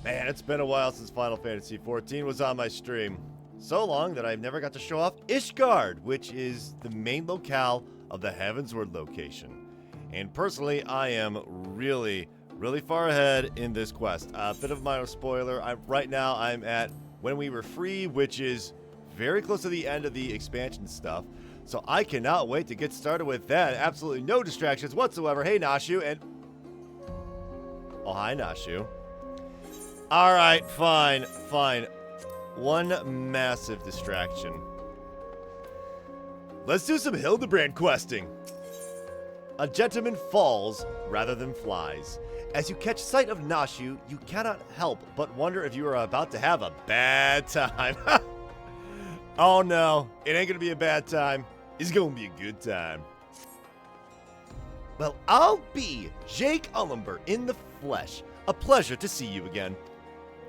Man, it's been a while since Final Fantasy XIV was on my stream. So long that I've never got to show off Ishgard, which is the main locale of the Heavensward location. And personally, I am really far ahead in this quest. A bit of a minor spoiler, right now I'm at When We Were Free, which is very close to the end of the expansion stuff. So I cannot wait to get started with that. Absolutely no distractions whatsoever. Hey, Nashu, and... Oh, hi, Nashu. Alright, fine. One massive distraction. Let's do some Hildibrand questing. A gentleman falls rather than flies. As you catch sight of Nashu, you cannot help but wonder if you are about to have a bad time. Oh no, it ain't gonna be a bad time. It's gonna be a good time. Well, I'll be Jake Ullenber in the flesh. A pleasure to see you again.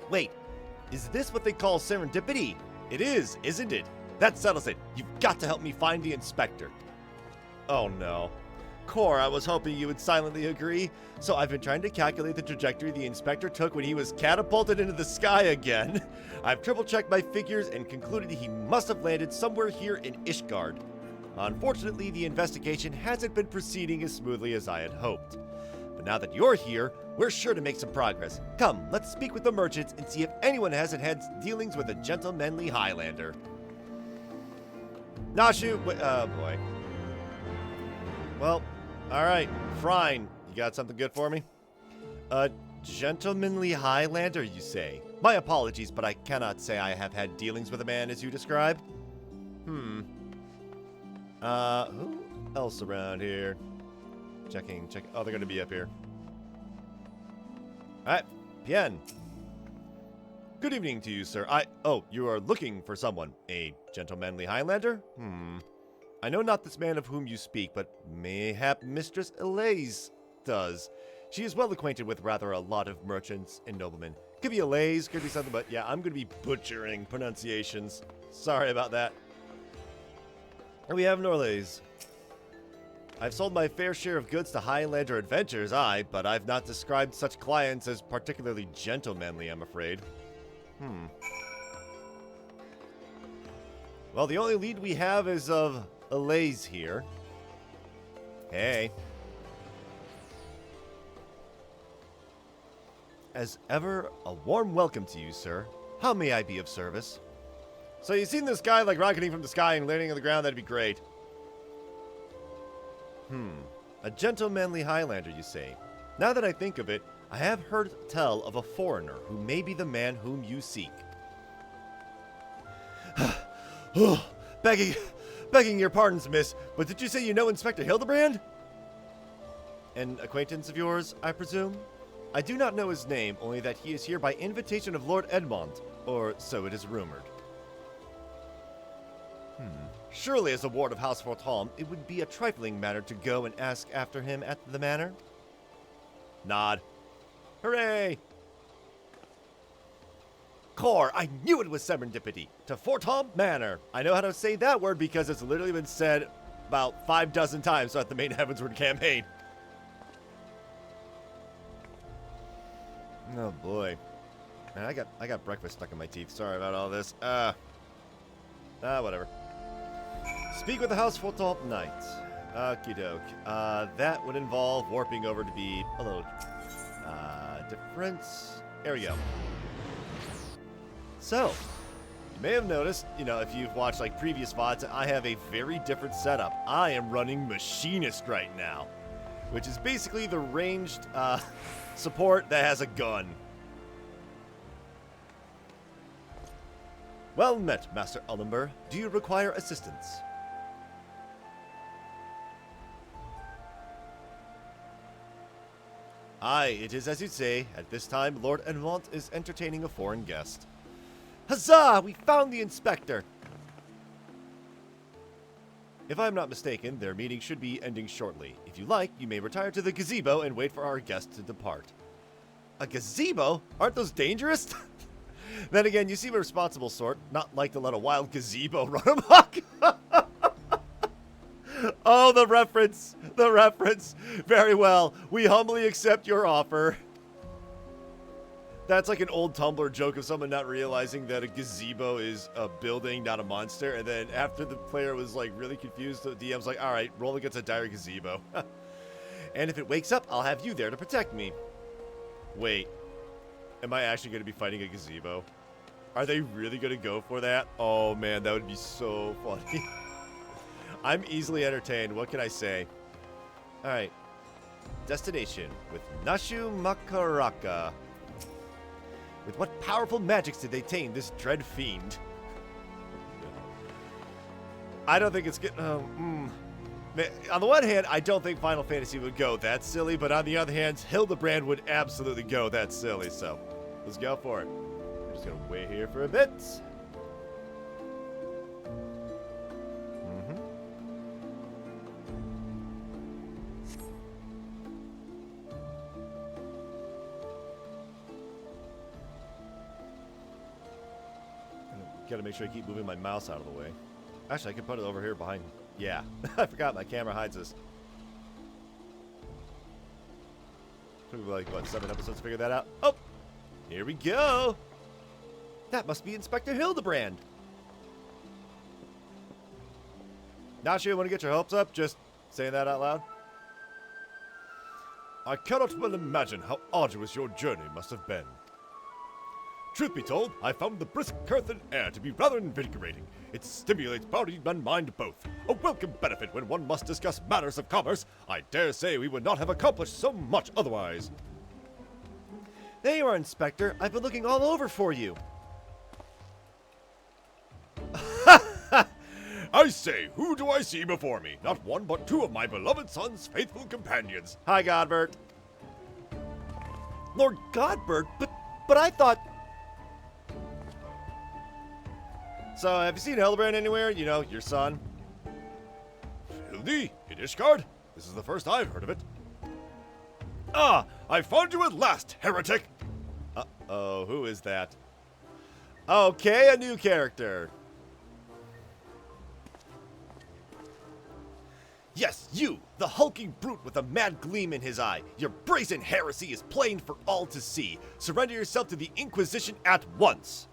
Wait, is this what they call serendipity? It is, isn't it? That settles it. You've got to help me find the inspector. Oh no. Core, I was hoping you would silently agree. So I've been trying to calculate the trajectory the inspector took when he was catapulted into the sky again. I've triple-checked my figures and concluded he must have landed somewhere here in Ishgard. Unfortunately, the investigation hasn't been proceeding as smoothly as I had hoped. But now that you're here, we're sure to make some progress. Come, let's speak with the merchants and see if anyone hasn't had dealings with a gentlemanly Highlander. Nashu, oh boy. Well, alright, fine. You got something good for me? A gentlemanly Highlander, you say? My apologies, but I cannot say I have had dealings with a man as you describe. Who else around here? Checking. Oh, they're gonna be up here. Alright, Pien. Good evening to you, sir. Oh, you are looking for someone. A gentlemanly Highlander? I know not this man of whom you speak, but mayhap Mistress Elise does. She is well acquainted with rather a lot of merchants and noblemen. Could be Elise, could be something, but yeah, I'm gonna be butchering pronunciations. Sorry about that. And we have Norlays. I've sold my fair share of goods to Highlander adventures, but I've not described such clients as particularly gentlemanly, I'm afraid. Well, the only lead we have is of Elise here. Hey. As ever, a warm welcome to you, sir. How may I be of service? So you've seen this guy like rocketing from the sky and landing on the ground, that'd be great. A gentlemanly Highlander, you say? Now that I think of it, I have heard tell of a foreigner who may be the man whom you seek. Begging your pardons, miss, but did you say you know Inspector Hildibrand? An acquaintance of yours, I presume? I do not know his name, only that he is here by invitation of Lord Edmond, or so it is rumored. Surely as a ward of House Fortholm, it would be a trifling matter to go and ask after him at the manor. Nod. Hooray! Core, I knew it was serendipity. To Fortholm Manor. I know how to say that word because it's literally been said about 5 dozen times throughout the main Heavensward campaign. Oh boy. Man, I got breakfast stuck in my teeth. Sorry about all this. Whatever. Speak with the House Fortholm Knight. Okie doke. That would involve warping over to be a little different. There we go. So, you may have noticed, if you've watched like previous VODs, I have a very different setup. I am running Machinist right now, which is basically the ranged support that has a gun. Well met, Master Ullenber. Do you require assistance? Aye, it is as you say. At this time, Lord Edmond is entertaining a foreign guest. Huzzah! We found the inspector! If I'm not mistaken, their meeting should be ending shortly. If you like, you may retire to the gazebo and wait for our guest to depart. A gazebo? Aren't those dangerous? Then again, you seem a responsible sort, not like to let a wild gazebo run amok. Oh, the reference! The reference! Very well, we humbly accept your offer. That's like an old Tumblr joke of someone not realizing that a gazebo is a building, not a monster. And then after the player was like really confused, the DM's like, all right, roll against a dire gazebo. And if it wakes up, I'll have you there to protect me. Wait, am I actually going to be fighting a gazebo? Are they really going to go for that? Oh man, that would be so funny. I'm easily entertained. What can I say? All right. Destination with Nashu Makaraka. With what powerful magics did they tame this dread fiend? I don't think it's good. On the one hand, I don't think Final Fantasy would go that silly, but on the other hand, Hildibrand would absolutely go that silly, so let's go for it. I'm just gonna wait here for a bit. Gotta make sure I keep moving my mouse out of the way. Actually, I can put it over here behind. Yeah, I forgot my camera hides this. Took me like, what, 7 episodes to figure that out? Oh, here we go. That must be Inspector Hildibrand. Not sure you want to get your hopes up, just saying that out loud. I cannot well imagine how arduous your journey must have been. Truth be told, I found the brisk earthen air to be rather invigorating. It stimulates body and mind both. A welcome benefit when one must discuss matters of commerce. I dare say we would not have accomplished so much otherwise. There you are, Inspector. I've been looking all over for you. I say, who do I see before me? Not one, but 2 of my beloved son's faithful companions. Hi, Godbert. Lord Godbert? But I thought... So, have you seen Hildibrand anywhere? You know, your son. Hildy? In Ishgard? This is the first I've heard of it. Ah! I found you at last, heretic! Uh-oh, who is that? Okay, a new character. Yes, you! The hulking brute with a mad gleam in his eye. Your brazen heresy is plain for all to see. Surrender yourself to the Inquisition at once!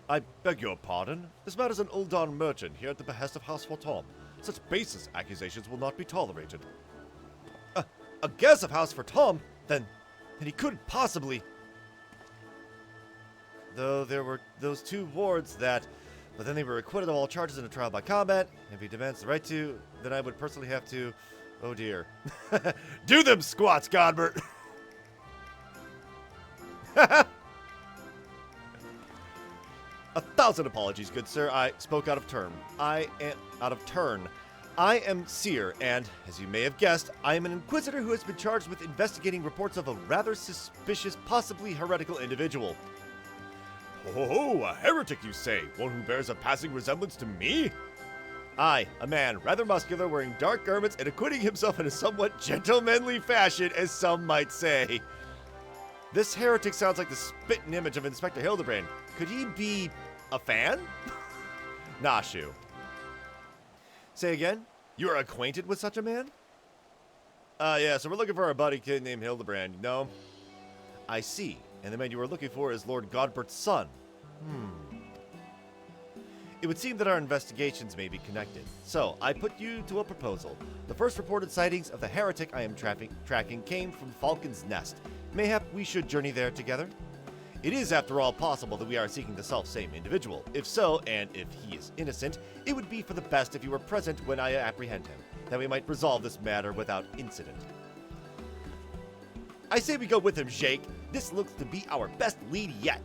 I beg your pardon. This man is an Uldan merchant here at the behest of House Fortom. Such baseless accusations will not be tolerated. A guest of House Fortom? Then he couldn't possibly... Though there were those 2 wards that... But then they were acquitted of all charges in a trial by combat. If he demands the right to, then I would personally have to... Oh dear. Do them squats, Godbert! 1,000 apologies, good sir. I spoke out of turn. I am Seer, and, as you may have guessed, I am an inquisitor who has been charged with investigating reports of a rather suspicious, possibly heretical individual. Oh, a heretic, you say? One who bears a passing resemblance to me? Aye, a man, rather muscular, wearing dark garments and acquitting himself in a somewhat gentlemanly fashion, as some might say. This heretic sounds like the spitting image of Inspector Hildibrand. Could he be a fan? Nashu. Say again? You are acquainted with such a man? Yeah, so we're looking for a buddy kid named Hildibrand, no? I see. And the man you were looking for is Lord Godbert's son. It would seem that our investigations may be connected. So, I put you to a proposal. The first reported sightings of the heretic I am tracking came from Falcon's Nest. Mayhap we should journey there together? It is, after all, possible that we are seeking the self-same individual. If so, and if he is innocent, it would be for the best if you were present when I apprehend him, that we might resolve this matter without incident. I say we go with him, Jake. This looks to be our best lead yet.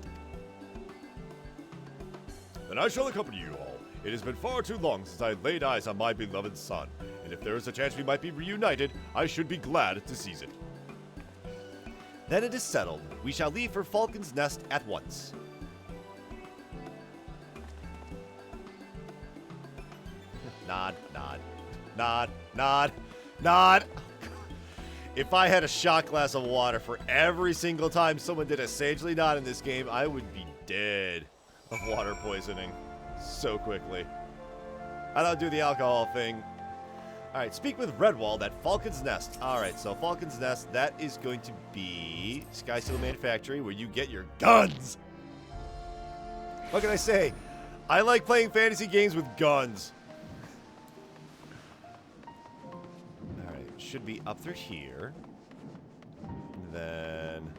Then I shall accompany you all. It has been far too long since I laid eyes on my beloved son, and if there is a chance we might be reunited, I should be glad to seize it. Then it is settled. We shall leave for Falcon's Nest at once. Nod, nod, nod, nod, nod. If I had a shot glass of water for every single time someone did a sagely nod in this game, I would be dead of water poisoning so quickly. I don't do the alcohol thing. Alright, speak with Redwall at Falcon's Nest. Alright, so Falcon's Nest, that is going to be Sky Seal Manufactory, where you get your guns. What can I say? I like playing fantasy games with guns. Alright, should be up through here. And then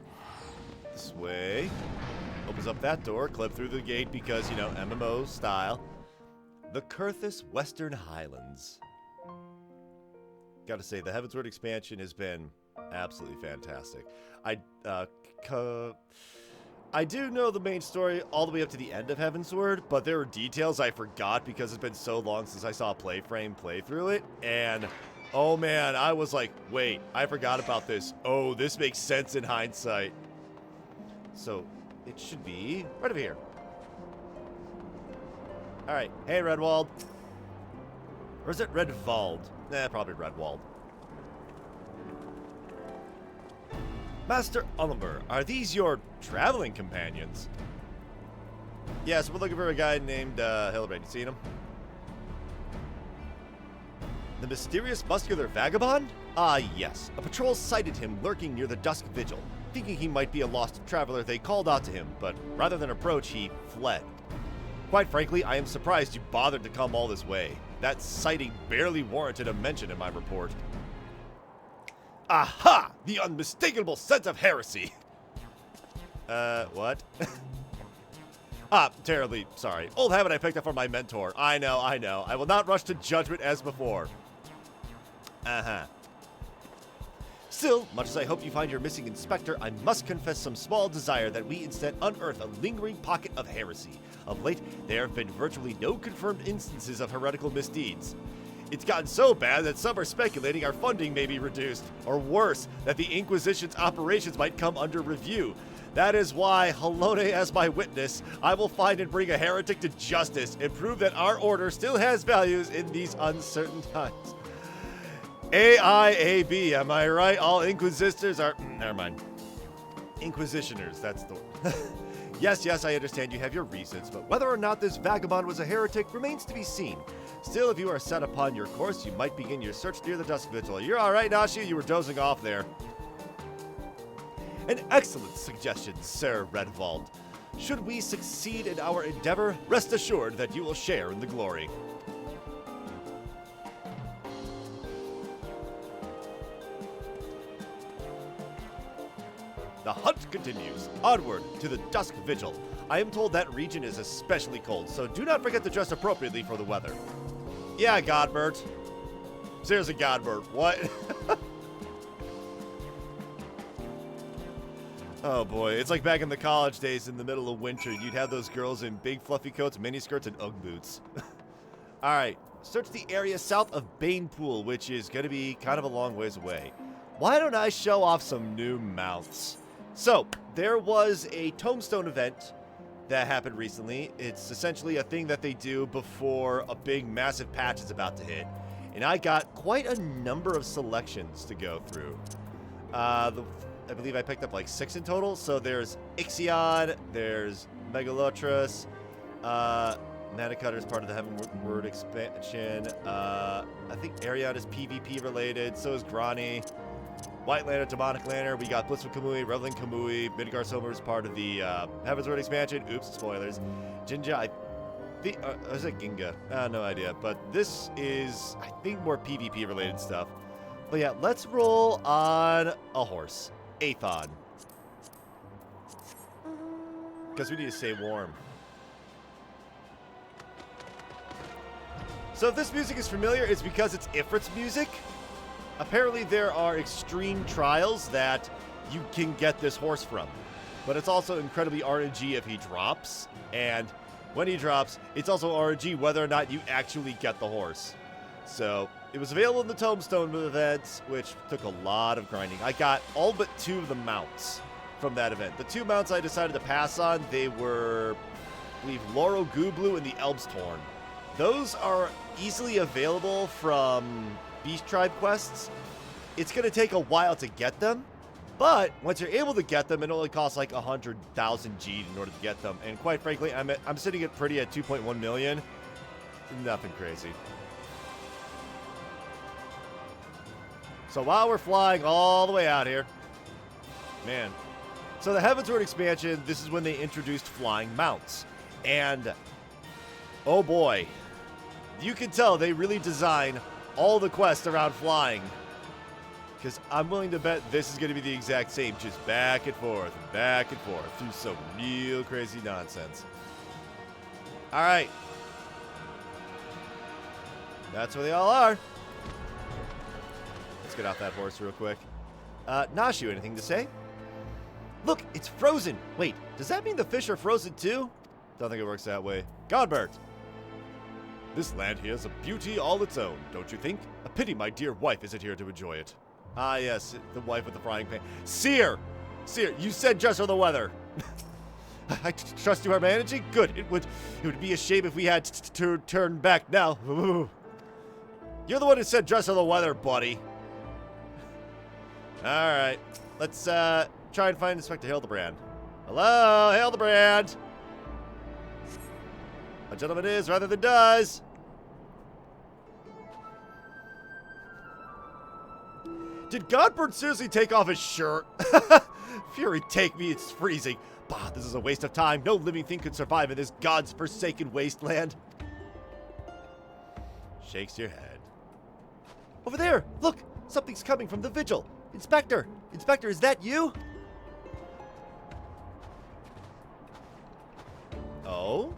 this way. Opens up that door, clip through the gate because, you know, MMO style. The Kurthus Western Highlands. Gotta say, the Heavensward expansion has been absolutely fantastic. I do know the main story all the way up to the end of Heavensward, but there are details I forgot because it's been so long since I saw a playframe play through it, and oh man, I was like, wait, I forgot about this. Oh, this makes sense in hindsight. So, it should be right over here. Alright, hey Redwald. Or is it Redwald? Nah, probably Redwald. Master Ullimer, are these your traveling companions? Yes, we're looking for a guy named Hildibrand. You seen him? The mysterious muscular vagabond? Ah, yes. A patrol sighted him lurking near the Dusk Vigil. Thinking he might be a lost traveler, they called out to him, but rather than approach, he fled. Quite frankly, I am surprised you bothered to come all this way. That sighting barely warranted a mention in my report. Aha! The unmistakable sense of heresy! What? Terribly sorry. Old habit I picked up from my mentor. I know. I will not rush to judgment as before. Still, much as I hope you find your missing inspector, I must confess some small desire that we instead unearth a lingering pocket of heresy. Of late, there have been virtually no confirmed instances of heretical misdeeds. It's gotten so bad that some are speculating our funding may be reduced, or worse, that the Inquisition's operations might come under review. That is why, Halone as my witness, I will find and bring a heretic to justice and prove that our order still has values in these uncertain times. AIAB, am I right? All Inquisitors are... Never mind. Inquisitioners, that's the... Yes, I understand you have your reasons, but whether or not this vagabond was a heretic remains to be seen. Still, if you are set upon your course, you might begin your search near the Dusk Vigil. You're alright, Nashi? You were dozing off there. An excellent suggestion, Sir Redwald. Should we succeed in our endeavor, rest assured that you will share in the glory. The hunt continues, onward to the Dusk Vigil. I am told that region is especially cold, so do not forget to dress appropriately for the weather. Yeah, Godbert. Seriously, Godbert, what? Oh boy, it's like back in the college days in the middle of winter. You'd have those girls in big fluffy coats, miniskirts, and Ugg boots. Alright, search the area south of Banepool, which is going to be kind of a long ways away. Why don't I show off some new mounts? So, there was a tombstone event that happened recently. It's essentially a thing that they do before a big, massive patch is about to hit. And I got quite a number of selections to go through. I believe I picked up like 6 in total. So there's Ixion, there's Megalotris, Mana Cutter is part of the Heavenward expansion. I think Arion is PvP related, so is Grani. White Lantern, Demonic Lantern, we got Blissful Kamui, Reveling Kamui, Midgar Silver is part of the Heavensward expansion. Oops, spoilers. Jinja, I think, is it Ginga? No idea. But this is, I think, more PvP related stuff. But yeah, let's roll on a horse. Aethon. Because we need to stay warm. So if this music is familiar, it's because it's Ifrit's music. Apparently there are extreme trials that you can get this horse from. But it's also incredibly RNG if he drops. And when he drops, it's also RNG whether or not you actually get the horse. So it was available in the Tombstone event, which took a lot of grinding. I got all but 2 of the mounts from that event. The 2 mounts I decided to pass on, they were, I believe, Laurel Gooblu and the Elbstorn. Those are easily available from Beast Tribe quests. It's going to take a while to get them, but once you're able to get them, it only costs like 100,000 G in order to get them. And quite frankly, I'm sitting at pretty at 2.1 million. Nothing crazy. So while we're flying all the way out here, man. So the Heavensward expansion, this is when they introduced flying mounts. And, oh boy, you can tell they really design all the quests around flying. Because I'm willing to bet this is going to be the exact same, just back and forth through some real crazy nonsense. All right. That's where they all are. Let's get off that horse real quick. Nashu, anything to say? Look, it's frozen. Wait, does that mean the fish are frozen too? Don't think it works that way. Godbert. This land here is a beauty all its own, don't you think? A pity my dear wife isn't here to enjoy it. Ah, yes, the wife with the frying pan. Seer! Seer, you said just for the weather. I trust you are managing? Good. It would be a shame if we had to turn back now. You're the one who said dress for the weather, buddy. Alright. Let's try and find Inspector Hildibrand. Hello, Hildibrand! A gentleman is rather than does. Did Godbird seriously take off his shirt? Fury take me, it's freezing. Bah, this is a waste of time. No living thing could survive in this God's forsaken wasteland. Shakes your head. Over there! Look! Something's coming from the vigil. Inspector! Inspector, is that you? Oh?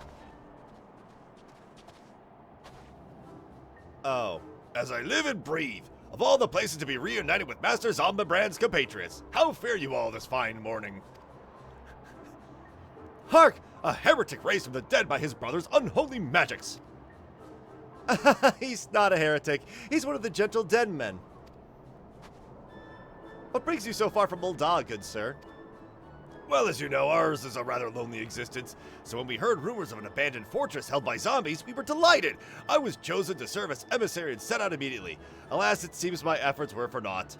Oh. As I live and breathe, of all the places to be reunited with Master Zombibrand's compatriots, how fare you all this fine morning? Hark! A heretic raised from the dead by his brother's unholy magics! He's not a heretic. He's one of the gentle dead men. What brings you so far from Mulda, good sir? Well, as you know, ours is a rather lonely existence, so when we heard rumors of an abandoned fortress held by zombies, we were delighted. I was chosen to serve as emissary and set out immediately. Alas, it seems my efforts were for naught.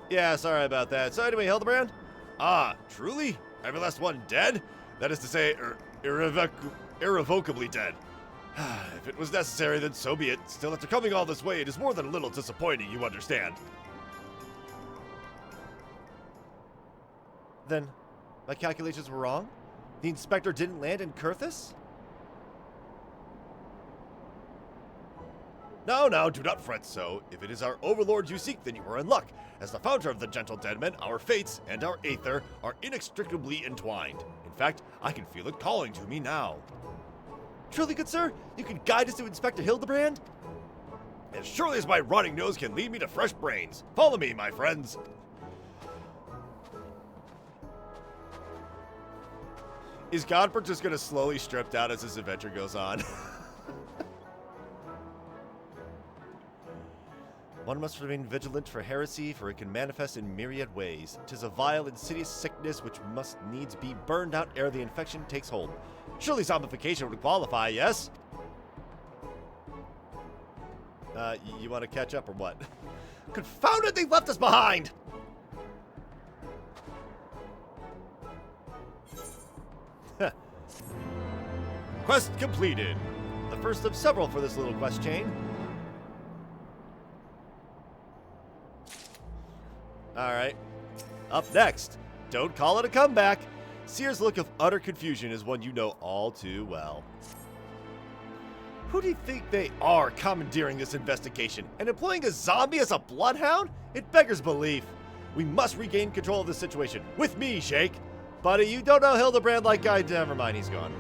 Yeah, sorry about that. So anyway, Hildibrand? Ah, truly? Every last one dead? That is to say, irrevocably dead. If it was necessary, then so be it. Still, after coming all this way, it is more than a little disappointing, you understand. Then, my calculations were wrong? The inspector didn't land in Kurthus? No, do not fret so. If it is our overlord you seek, then you are in luck. As the founder of the Gentle Deadmen, our fates and our aether are inextricably entwined. In fact, I can feel it calling to me now. Truly, good sir? You can guide us to Inspector Hildibrand? As surely as my rotting nose can lead me to fresh brains. Follow me, my friends. Is Godbert just going to slowly strip down as this adventure goes on? One must remain vigilant for heresy, for it can manifest in myriad ways. 'Tis a vile, insidious sickness which must needs be burned out ere the infection takes hold. Surely zombification would qualify, yes? You want to catch up or what? Confound it, they left us behind! Quest completed. The first of several for this little quest chain. Alright. Up next, don't call it a comeback. Seer's look of utter confusion is one you know all too well. Who do you think they are commandeering this investigation and employing a zombie as a bloodhound? It beggars belief. We must regain control of the situation. With me, Shake. Buddy, you don't know Hildibrand like I do. Never mind, he's gone.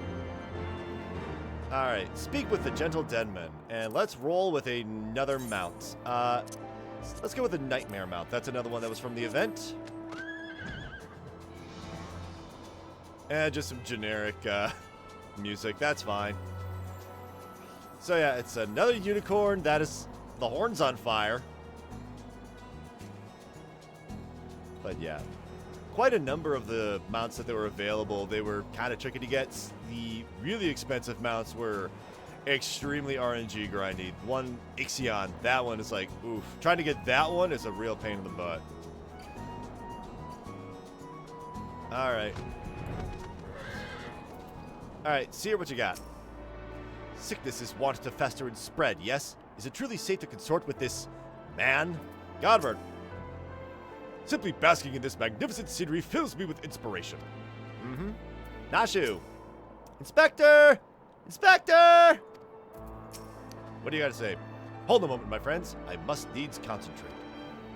Alright, speak with the Gentle Deadman, and let's roll with another mount. Let's go with the Nightmare mount. That's another one that was from the event. And just some generic music. That's fine. So yeah, it's another unicorn. That is... the horn's on fire. But yeah. Quite a number of the mounts that were available, they were kind of tricky to get. The really expensive mounts were extremely RNG grindy. One, Ixion, that one is like, oof. Trying to get that one is a real pain in the butt. Alright. Alright, Seer, what you got? Sickness is wont to fester and spread, yes? Is it truly safe to consort with this man? Godward. Simply basking in this magnificent scenery fills me with inspiration. Mm-hmm. Nashu. Inspector! Inspector! What do you got to say? Hold a moment, my friends. I must needs concentrate.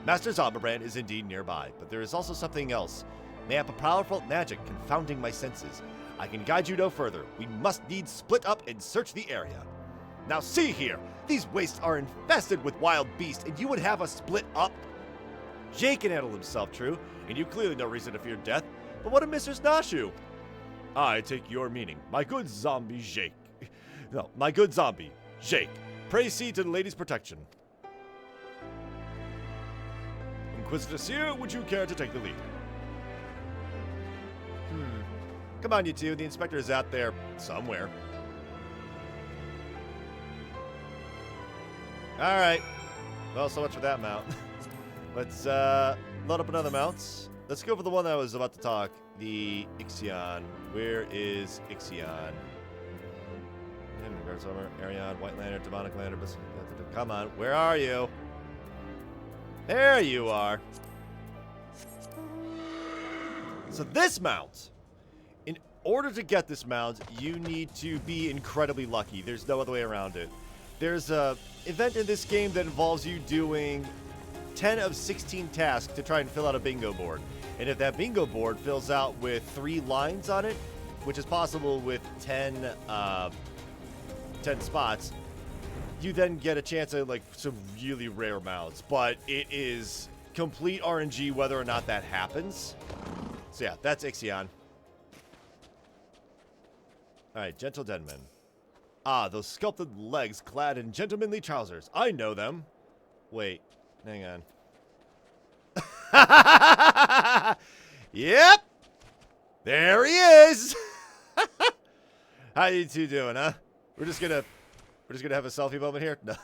Master Zomberbrand is indeed nearby, but there is also something else. Mayhap a powerful magic confounding my senses. I can guide you no further. We must needs split up and search the area. Now see here! These wastes are infested with wild beasts, and you would have us split up? Jake can handle himself, true, and you clearly no reason to fear death. But what of Mr. Nashu? I take your meaning, my good zombie Jake. No, my good zombie, Jake. Pray see to the lady's protection. Inquisitor Seer, would you care to take the lead? Come on, you two. The inspector is out there somewhere. All right. Well, so much for that mount. Let's load up another mount. Let's go for the one that I was about to talk. The Ixion. Where is Ixion? Arion, White Lantern, Demonic Lantern. Come on. Where are you? There you are. So this mount. In order to get this mount, you need to be incredibly lucky. There's no other way around it. There's a event in this game that involves you doing 10 of 16 tasks to try and fill out a bingo board. And if that bingo board fills out with 3 lines on it, which is possible with 10 spots, you then get a chance at like some really rare mounts. But it is complete RNG whether or not that happens. So yeah, that's Ixion. Alright, Gentle Denman. Ah, those sculpted legs clad in gentlemanly trousers. I know them. Wait, hang on. Yep! There he is! How you two doing, huh? We're just gonna have a selfie moment here? No.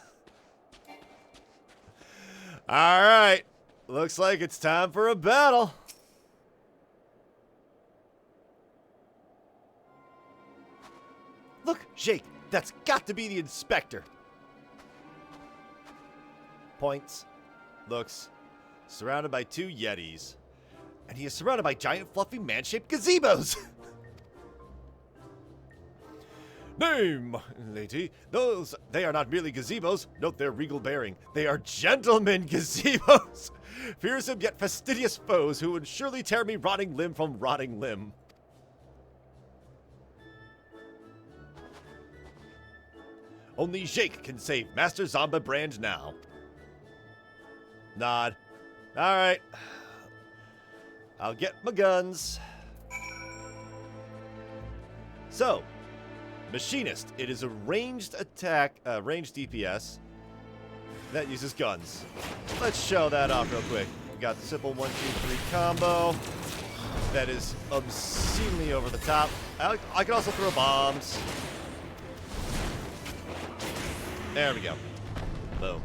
Alright. Looks like it's time for a battle. Look, Jake, that's got to be the inspector. Points. Looks. Surrounded by 2 Yetis. And he is surrounded by giant, fluffy, man-shaped gazebos. Name, lady. They are not merely gazebos. Note their regal bearing. They are gentlemen gazebos. Fearsome yet fastidious foes who would surely tear me rotting limb from rotting limb. Only Jake can save Master Zomberbrand now. Nod. Alright. I'll get my guns. So, Machinist. It is a ranged attack, ranged DPS that uses guns. Let's show that off real quick. We got the simple 1, 2, 3 combo. That is obscenely over the top. I can also throw bombs. There we go. Boom.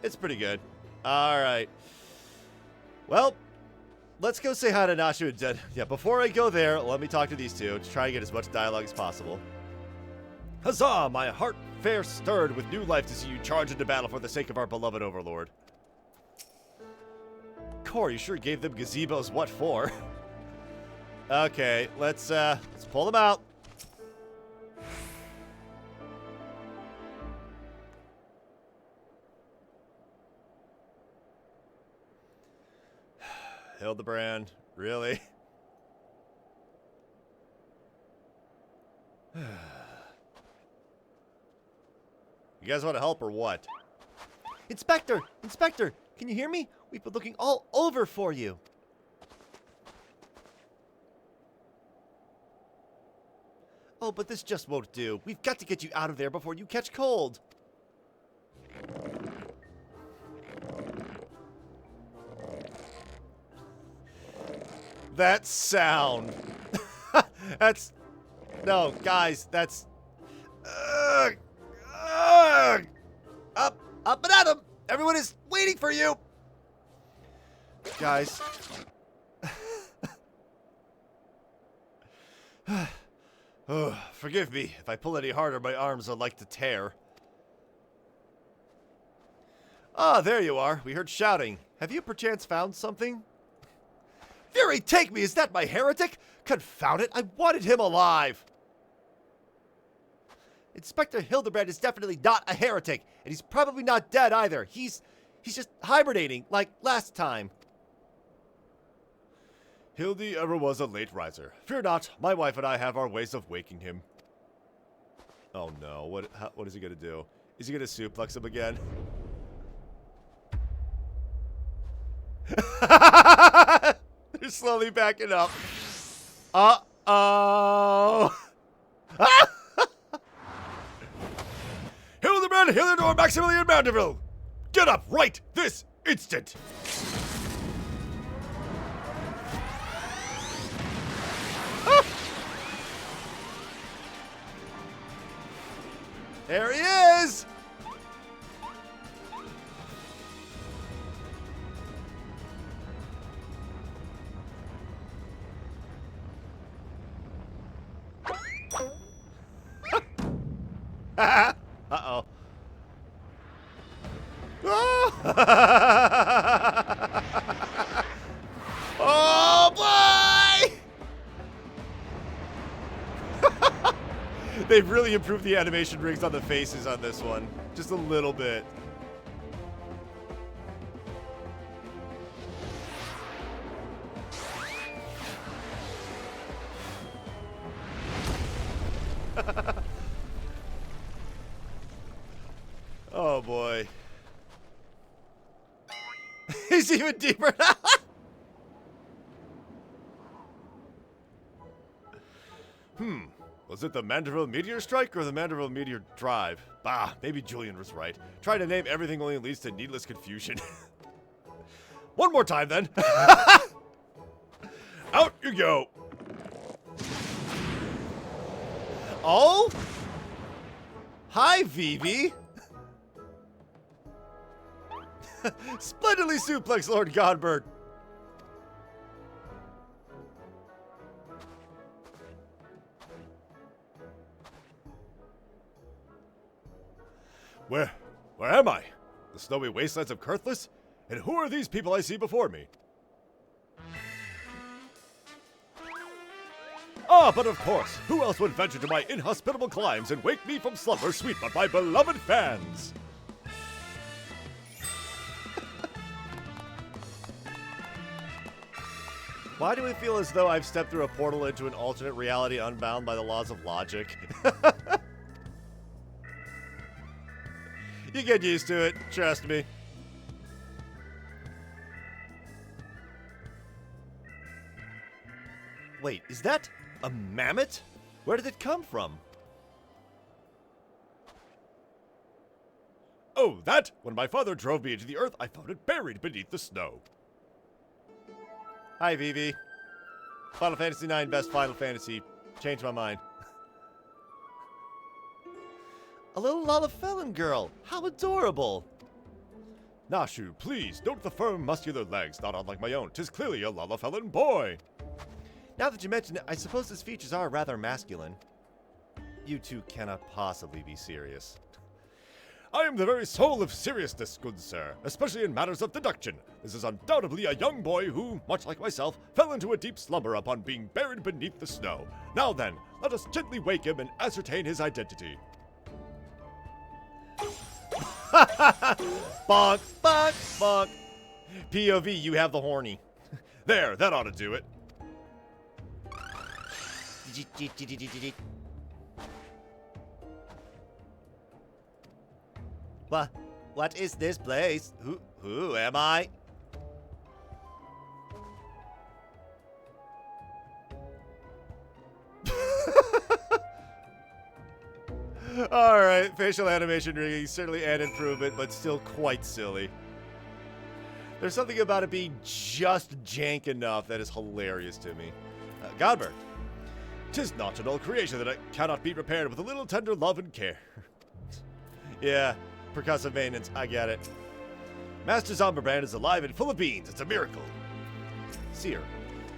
It's pretty good. Alright. Well, let's go say hi to Nashu and Zed. Yeah, before I go there, let me talk to these two to try and get as much dialogue as possible. Huzzah! My heart fair stirred with new life to see you charge into battle for the sake of our beloved overlord. Core, you sure gave them gazebos what for? Okay, let's pull them out. Hildibrand, really? You guys want to help or what? Inspector! Inspector! Can you hear me? We've been looking all over for you. Oh, but this just won't do. We've got to get you out of there before you catch cold. That sound. That's... No, guys, that's... Up and at 'em! Everyone is waiting for you! Guys. Oh, forgive me. If I pull any harder, my arms are like to tear. Ah, there you are. We heard shouting. Have you perchance found something? Fury, take me! Is that my heretic? Confound it, I wanted him alive! Inspector Hildibrand is definitely not a heretic, and he's probably not dead either. He's just hibernating, like last time. Hildy ever was a late riser. Fear not, my wife and I have our ways of waking him. Oh no, what is he gonna do? Is he gonna suplex him again? They're slowly backing up. Uh-oh. Hildibrand, Hilidor, Maximilian Mandeville! Get up right this instant! There he is! Uh-oh. Oh, boy! They've really improved the animation rigs on the faces on this one. Just a little bit. Oh boy. He's even deeper now. Was it the Mandeville Meteor Strike or the Mandeville Meteor Drive? Bah, maybe Julian was right. Trying to name everything only leads to needless confusion. One more time then. Out you go. Oh? Hi, Vivi. Splendidly suplex, Lord Godbert. Where am I? The snowy wastelands of Kurthlis? And who are these people I see before me? Ah, but of course, who else would venture to my inhospitable climes and wake me from slumber sweet but my beloved fans? Why do we feel as though I've stepped through a portal into an alternate reality unbound by the laws of logic? You get used to it, trust me. Wait, is that a mammoth? Where did it come from? Oh, that? When my father drove me into the earth, I found it buried beneath the snow. Hi, Vivi. Final Fantasy IX, best Final Fantasy. Changed my mind. A little Lalafellan girl. How adorable. Nashu, please, note the firm, muscular legs, not unlike my own. 'Tis clearly a Lalafellan boy. Now that you mention it, I suppose his features are rather masculine. You two cannot possibly be serious. I am the very soul of seriousness, good sir, especially in matters of deduction. This is undoubtedly a young boy who, much like myself, fell into a deep slumber upon being buried beneath the snow. Now then, let us gently wake him and ascertain his identity. Bonk, bonk, bonk. POV, you have the horny. There, that ought to do it. What is this place? Who am I? Alright, facial animation rigging, certainly an improvement, but still quite silly. There's something about it being just jank enough that is hilarious to me. Godbert. 'Tis not an old creation that I cannot be repaired with a little tender love and care. Yeah, percussive maintenance, I get it. Master Zomberbrand is alive and full of beans. It's a miracle. Seer,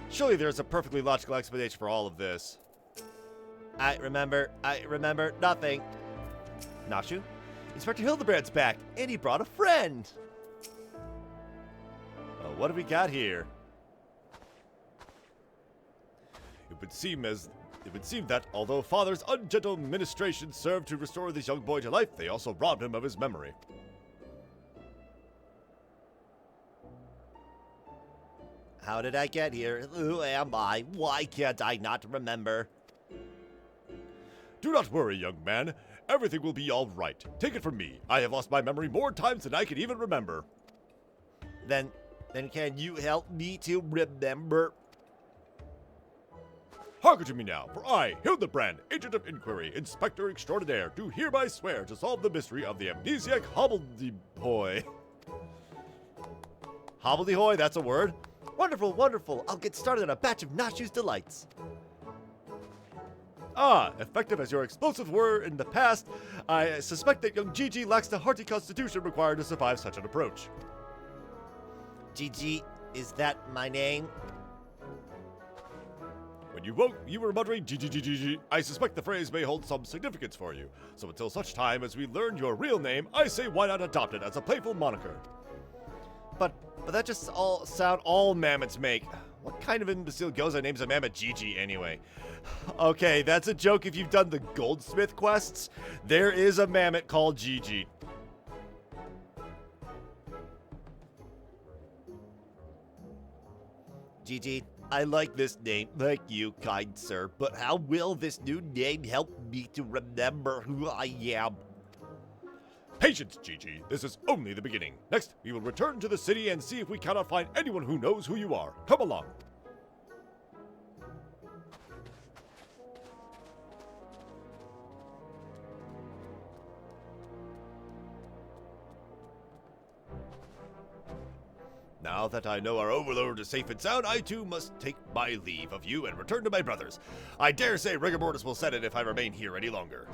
surely there's a perfectly logical explanation for all of this. I remember nothing. Nashu, Inspector Hildibrand's back, and he brought a friend. What do we got here? It would seem that although Father's ungentle ministration served to restore this young boy to life, they also robbed him of his memory. How did I get here? Who am I? Why can't I not remember? Do not worry, young man. Everything will be all right. Take it from me. I have lost my memory more times than I can even remember. Then can you help me to remember? Hearken to me now, for I, Hildibrand, Agent of Inquiry, Inspector Extraordinaire, do hereby swear to solve the mystery of the amnesiac hobbledehoy. Hobbledehoy, that's a word? Wonderful, wonderful. I'll get started on a batch of Nashu's delights. Ah, effective as your explosives were in the past, I suspect that young Gigi lacks the hearty constitution required to survive such an approach. Gigi, is that my name? When you woke, you were muttering Gigi. I suspect the phrase may hold some significance for you. So until such time as we learn your real name, I say why not adopt it as a playful moniker. But that just all mammoths make. What kind of imbecile goes and names a mammoth Gigi anyway? Okay, that's a joke if you've done the Goldsmith quests. There is a mammoth called Gigi. Gigi, I like this name. Thank you, kind sir. But how will this new name help me to remember who I am? Patience, Gigi. This is only the beginning. Next, we will return to the city and see if we cannot find anyone who knows who you are. Come along. Now that I know our overlord is safe and sound, I too must take my leave of you and return to my brothers. I dare say rigor mortis will set in if I remain here any longer.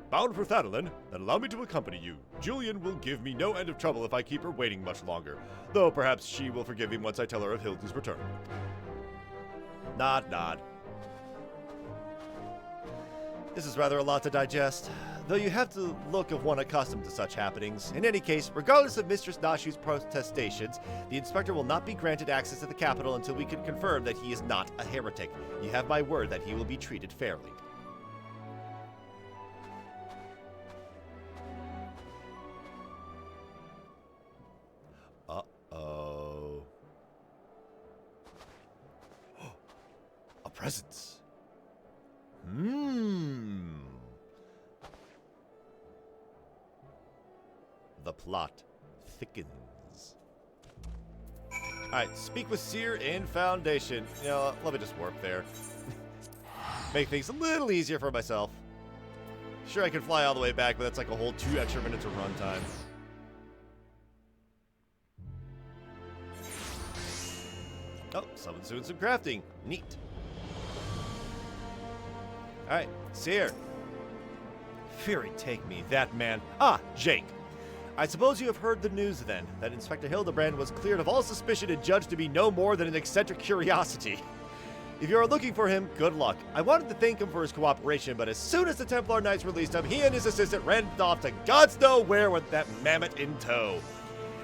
Bound for Thadalin, then allow me to accompany you. Julian will give me no end of trouble if I keep her waiting much longer, though perhaps she will forgive me once I tell her of Hilda's return. Nod. This is rather a lot to digest, though you have the look of one accustomed to such happenings. In any case, regardless of Mistress Nashu's protestations, the inspector will not be granted access to the capital until we can confirm that he is not a heretic. You have my word that he will be treated fairly. Uh-oh. A presence. The plot thickens. Alright, speak with Seer in Foundation. You know, let me just warp there. Make things a little easier for myself. Sure, I can fly all the way back, but that's like a whole 2 extra minutes of runtime. Oh, someone's doing some crafting. Neat. Alright, Seer. Fury take me, that man. Ah, Jake. I suppose you have heard the news then, that Inspector Hildibrand was cleared of all suspicion and judged to be no more than an eccentric curiosity. If you are looking for him, good luck. I wanted to thank him for his cooperation, but as soon as the Templar Knights released him, he and his assistant ran off to God's know where with that mammoth in tow.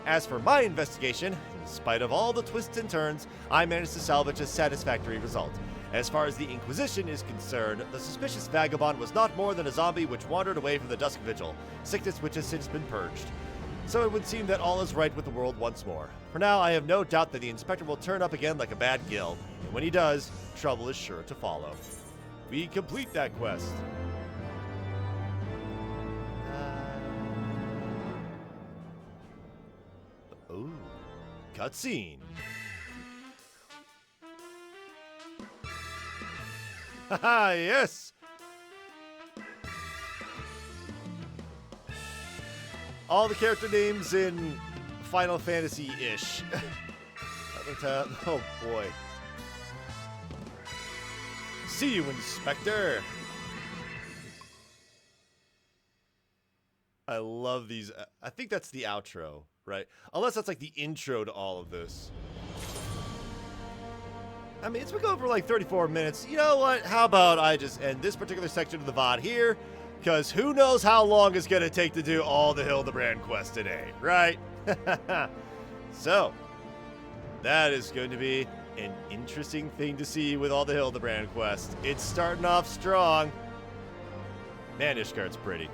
As for my investigation, in spite of all the twists and turns, I managed to salvage a satisfactory result. As far as the Inquisition is concerned, the suspicious vagabond was not more than a zombie which wandered away from the Dusk Vigil, sickness which has since been purged. So it would seem that all is right with the world once more. For now, I have no doubt that the Inspector will turn up again like a bad gill, and when he does, trouble is sure to follow. We complete that quest. Ooh, cutscene. Haha, yes! All the character names in Final Fantasy-ish. Oh boy. See you, Inspector! I love these. I think that's the outro, right? Unless that's like the intro to all of this. I mean, it's been going for like 34 minutes. You know what? How about I just end this particular section of the VOD here? Because who knows how long it's going to take to do all the Hildibrand quests today, right? So, that is going to be an interesting thing to see with all the Hildibrand quests. It's starting off strong. Man, Ishgard's pretty.